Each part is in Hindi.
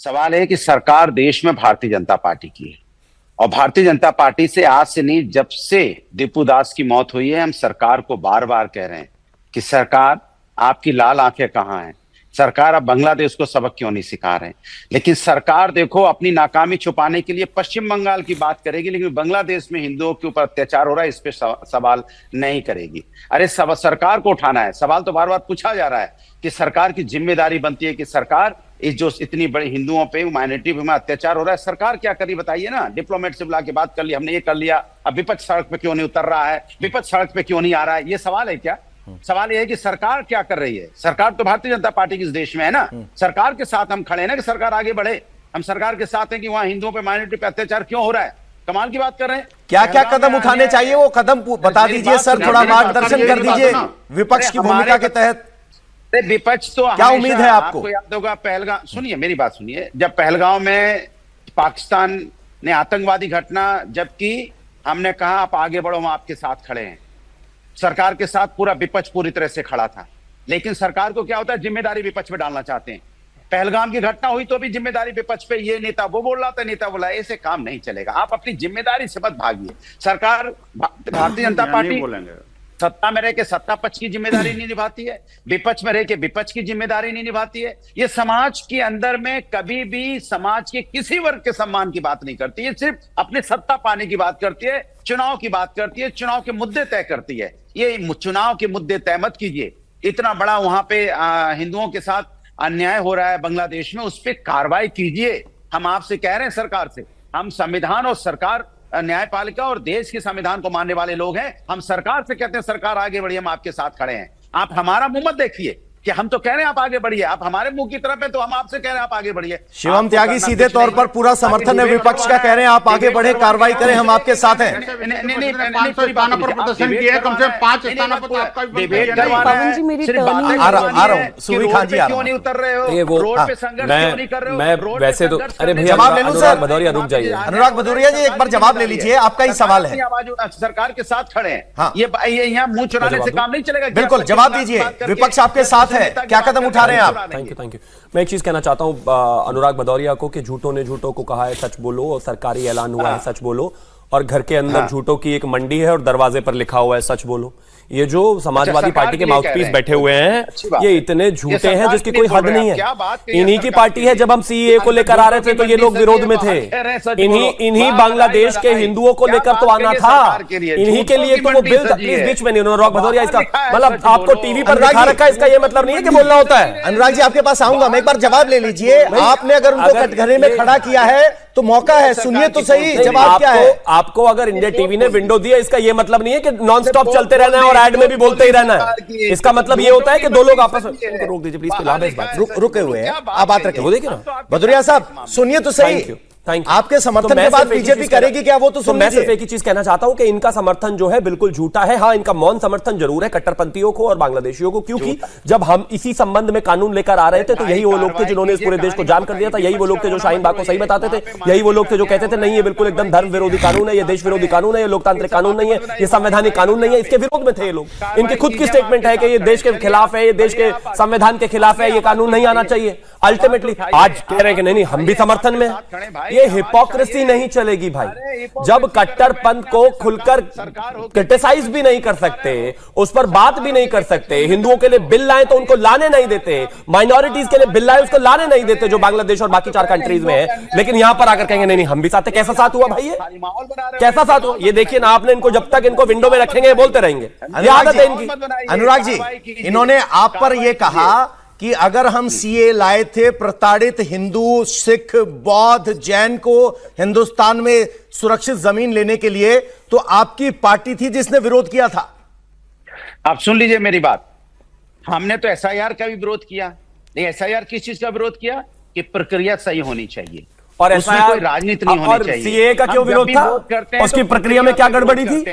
सवाल है कि सरकार देश में भारतीय जनता पार्टी की है और भारतीय जनता पार्टी से आज से नहीं, जब से दीपू दास की मौत हुई है हम सरकार को बार बार कह रहे हैं कि सरकार आपकी लाल आंखें कहां हैं। सरकार अब बांग्लादेश को सबक क्यों नहीं सिखा रहे हैं। लेकिन सरकार देखो अपनी नाकामी छुपाने के लिए पश्चिम बंगाल की बात करेगी, लेकिन बांग्लादेश में हिंदुओं के ऊपर अत्याचार हो रहा है इस पे सवाल नहीं करेगी। अरे सरकार को उठाना है। सवाल तो बार बार पूछा जा रहा है कि सरकार की जिम्मेदारी बनती है कि सरकार इस जो इतनी बड़ी हिंदुओं पे माइनॉरिटी में अत्याचार हो रहा है सरकार क्या करी बताइए ना। डिप्लोमेट से बुला के बात कर ली, हमने ये कर लिया, अब विपक्ष सड़क पे क्यों नहीं उतर रहा है, विपक्ष सड़क पे क्यों नहीं आ रहा है, ये सवाल है क्या? सवाल यह है कि सरकार क्या कर रही है। सरकार तो भारतीय जनता पार्टी की इस देश में है ना, सरकार के साथ हम खड़े हैं ना कि सरकार आगे बढ़े। हम सरकार के साथ हैं कि वहां हिंदुओं पे माइनॉरिटी पे अत्याचार क्यों हो रहा है। कमाल की बात कर रहे हैं। क्या क्या कदम उठाने चाहिए वो कदम बता दीजिए सर, थोड़ा मार्गदर्शन कर दीजिए विपक्ष की भूमिका के तहत। विपक्ष तो क्या उम्मीद है आपको? याद होगा पहलगाम, सुनिए मेरी बात सुनिए, जब पहलगाम में पाकिस्तान ने आतंकवादी घटना जब की, हमने कहा आप आगे बढ़ो, हम आपके साथ खड़े हैं। सरकार के साथ पूरा विपक्ष पूरी तरह से खड़ा था। लेकिन सरकार को क्या होता है, जिम्मेदारी विपक्ष पे डालना चाहते हैं। पहलगाम की घटना हुई तो भी जिम्मेदारी विपक्ष पे, ये नेता वो बोल रहा था, नेता बोला, ऐसे काम नहीं चलेगा। आप अपनी जिम्मेदारी से मत भागिए। सरकार भारतीय जनता पार्टी सत्ता में रह के सत्ता पक्ष की जिम्मेदारी नहीं निभाती है, विपक्ष में रह के विपक्ष की जिम्मेदारी नहीं निभाती है। ये समाज के अंदर में कभी भी समाज के किसी वर्ग के सम्मान की बात नहीं करती है, सिर्फ अपने सत्ता पाने की बात करती है, चुनाव की बात करती है, चुनाव के मुद्दे तय करती है। ये चुनाव के मुद्दे तय मत कीजिए। इतना बड़ा वहां पे हिंदुओं के साथ अन्याय हो रहा है बांग्लादेश में, उस पर कार्रवाई कीजिए। हम आपसे कह रहे हैं सरकार से, हम संविधान और सरकार, न्यायपालिका और देश के संविधान को मानने वाले लोग हैं। हम सरकार से कहते हैं सरकार आगे बढ़िए, हम आपके साथ खड़े हैं। आप हमारा मुंह मत देखिए कि हम तो कह रहे हैं आप आगे बढ़िए, आप हमारे मुंह की तरफ है तो हम आपसे कह रहे हैं आप आगे बढ़िए। शिवम त्यागी सीधे तौर पर पूरा समर्थन है विपक्ष का, कह रहे हैं आप आगे बढ़े, कार्रवाई करें, हम आपके साथ हैं। 500 स्थानों पर प्रदर्शन किया है, कम से कम 5 स्थानों पर आपका डिबेट करवाना है। आ रहा हूं सुवी खान जी, क्यों नहीं उतर रहे हो, रोड पे संघर्ष क्यों नहीं कर रहे हो? मैं वैसे तो अरे भैया जवाब ले लूं सर? भदौरिया रुक जाइए। अनुराग भदौरिया जी एक बार जवाब ले लीजिए, आपका ही सवाल है। सरकार के साथ खड़े हैं, ये यहाँ मुंह चुराने से काम नहीं चलेगा। बिल्कुल जवाब दीजिए, विपक्ष आपके साथ है, क्या कदम उठा रहे हैं आप? Thank you. मैं एक चीज कहना चाहता हूं अनुराग भदौरिया को कि झूठों ने झूठों को कहा है सच बोलो, और सरकारी ऐलान हुआ है सच बोलो, और घर के अंदर झूठों की एक मंडी है और दरवाजे पर लिखा हुआ है सच बोलो। ये जो समाजवादी पार्टी के माउथपीस बैठे हुए हैं ये इतने झूठे हैं जिसकी कोई हद नहीं है। इन्हीं की पार्टी है, जब हम सीएए को लेकर आ रहे थे तो ये लोग विरोध में थे। इन्हीं बांग्लादेश के हिंदुओं को लेकर तो आना था, इन्हीं के लिए तो वो बिल प्लीज बीच में नहीं। अनुराग भदौरिया इसका मतलब आपको टीवी पर दिखा रखा है, इसका ये मतलब नहीं है कि बोलना होता है। अनुराग जी आपके पास आऊंगा मैं, एक बार जवाब ले लीजिए। आपने अगर उनको कटघरे में खड़ा किया है तो मौका है, सुनिए तो सही जवाब क्या है। आपको अगर इंडिया टीवी ने विंडो दिया, इसका ये मतलब नहीं है कि नॉन स्टॉप चलते रहना है और ऐड में भी बोलते ही रहना है। इसका मतलब ये होता है कि दो लोग आपस में, रोक दीजिए प्लीज, रुके हुए हैं आप बात रखें। वो देखिए ना भदौरिया साहब सुनिए तो सही, आपके समर्थन के बाद बीजेपी करेगी क्या वो तो सुन लीजिए। मैं सिर्फ एक ही चीज कहना चाहता हूं कि इनका समर्थन जो है बिल्कुल झूठा है। हाँ, इनका मौन समर्थन जरूर है कट्टरपंथियों को और बांग्लादेशियों को, क्योंकि जब हम इसी संबंध में कानून लेकर आ रहे थे तो यही वो लोग थे जिन्होंने इस पूरे देश को जाम कर दिया था। यही वो लोग थे जो शाहीन बाग को सही बताते थे, यही वो लोग थे जो कहते थे नहीं ये बिल्कुल एकदम धर्म विरोधी कानून है, ये देश विरोधी कानून है, ये लोकतांत्रिक कानून नहीं है, ये संवैधानिक कानून नहीं है। इसके विरोध में थे ये लोग। इनकी खुद की स्टेटमेंट है कि ये देश के खिलाफ है, ये देश के संविधान के खिलाफ है, ये कानून नहीं आना चाहिए। अल्टीमेटली आज कह रहे हैं कि नहीं हम भी समर्थन में। ये हिपोक्रेसी नहीं चलेगी भाई। जब कट्टरपंथ को खुलकर क्रिटिसाइज भी नहीं कर सकते, उस पर बात भी नहीं कर सकते, हिंदुओं के लिए बिल लाए तो उनको लाने नहीं देते, माइनॉरिटीज के लिए बिल लाए उसको लाने नहीं देते जो बांग्लादेश और बाकी 4 कंट्रीज में है, लेकिन यहां पर आकर कहेंगे नहीं हम भी साथ हैं। कैसा साथ हुआ भाई, ये कैसा साथ हुआ? ये देखिए ना, आपने इनको जब तक इनको विंडो में रखेंगे बोलते रहेंगे, ये आदत है इनकी। अनुराग जी इन्होंने आप पर यह कहा कि अगर हम सीए लाए थे प्रताड़ित हिंदू, सिख, बौद्ध, जैन को हिंदुस्तान में सुरक्षित जमीन लेने के लिए, तो आपकी पार्टी थी जिसने विरोध किया था। आप सुन लीजिए मेरी बात, हमने तो एसआईआर का भी विरोध किया। एसआईआर किस चीज का विरोध किया कि प्रक्रिया सही होनी चाहिए और उसमें कोई राजनीति नहीं होनी चाहिए। सीए का क्यों विरोध था? उसकी प्रक्रिया में क्या गड़बड़ी थी?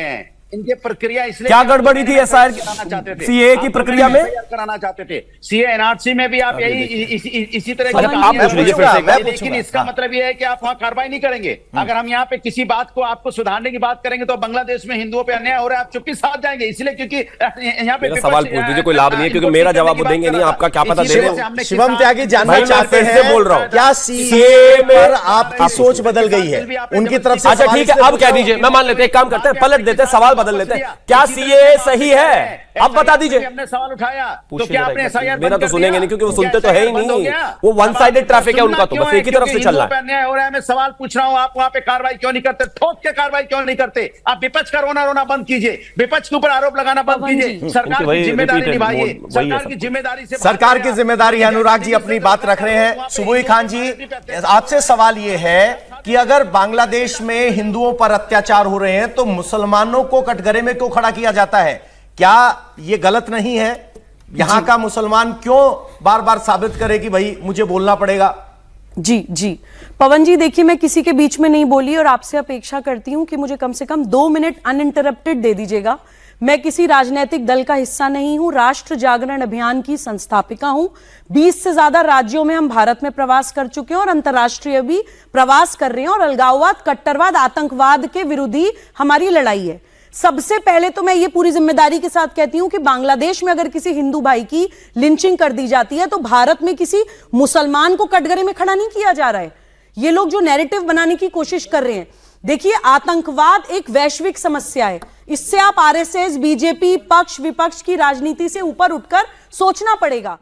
इनके प्रक्रिया इसलिए क्या गड़बड़ी थी एसआईआर सीए की प्रक्रिया में? कराना चाहते थे। सीए एनआरसी में भी आप यही इसी तरह अच्छा, आप पूछ लीजिए फिर से। लेकिन इसका मतलब यह है कि आप वहां कार्रवाई नहीं करेंगे। अगर हम यहाँ पे किसी बात को आपको सुधारने की बात करेंगे तो बांग्लादेश में हिंदुओं पे अन्याय हो रहा है, आप चुप्पी साथ जाएंगे। इसलिए क्योंकि यहाँ पे मेरा सवाल पूछ दीजिए, कोई लाभ नहीं है, क्योंकि मेरा जवाब वो देंगे नहीं, आपका क्या पता दे दो। शिवम त्यागी जानना भाई, मैं चाहते फिर से हैं बोल रहा हूं, क्या सीए पर आपकी सोच बदल गई है? उनकी तरफ से अच्छा सवाल ठीक है, इसलिए अब पूछ कह रहा हूं। दीजिए, मैं मान लेते हैं, एक काम करते हैं, पलट देते हैं, सवाल बदल लेते हैं। क्या सीए सही है? अब बता दीजिए। हमने सवाल उठाया तो पूछिए क्या जरा आपने एक बार। एसआईआर मेरा तो सुनेंगे नहीं, क्योंकि वो सुनते तो है ही नहीं, वो वन साइडेड ट्रैफिक है उनका, तो बस एक ही तरफ से चल रहा है। अन्याय हो रहा है, मैं सवाल पूछ रहा हूं, आप वहां पे कार्रवाई क्यों नहीं करते? ठोक के कार्रवाई क्यों नहीं करते? आप विपक्ष का रोना बंद कीजिए, विपक्ष के ऊपर आरोप लगाना बंद कीजिए, सरकार की जिम्मेदारी निभाइए, सरकार की जिम्मेदारी से सरकार की जिम्मेदारी। अनुराग जी अपनी बात रख रहे हैं। सुबोई खान जी, आपसे सवाल यह है कि अगर बांग्लादेश में हिंदुओं पर अत्याचार हो रहे हैं तो मुसलमानों को कटघरे में क्यों खड़ा किया जाता है? क्या यह गलत नहीं है? यहां का मुसलमान क्यों बार बार साबित करे कि भाई मुझे बोलना पड़ेगा? जी जी पवन जी, देखिए मैं किसी के बीच में नहीं बोली और आपसे अपेक्षा करती हूं कि मुझे कम से कम 2 मिनट अनइंटरप्टेड दे दीजिएगा। मैं किसी राजनीतिक दल का हिस्सा नहीं हूं, राष्ट्र जागरण अभियान की संस्थापिका हूं। 20 से ज्यादा राज्यों में हम भारत में प्रवास कर चुके हैं और अंतर्राष्ट्रीय भी प्रवास कर रहे हैं, और अलगाववाद, कट्टरवाद, आतंकवाद के विरोधी हमारी लड़ाई है। सबसे पहले तो मैं ये पूरी जिम्मेदारी के साथ कहती हूं कि बांग्लादेश में अगर किसी हिंदू भाई की लिंचिंग कर दी जाती है तो भारत में किसी मुसलमान को कटघरे में खड़ा नहीं किया जा रहा है। ये लोग जो नैरेटिव बनाने की कोशिश कर रहे हैं, देखिए आतंकवाद एक वैश्विक समस्या है। इससे आप आरएसएस, बीजेपी, पक्ष विपक्ष की राजनीति से ऊपर उठकर सोचना पड़ेगा।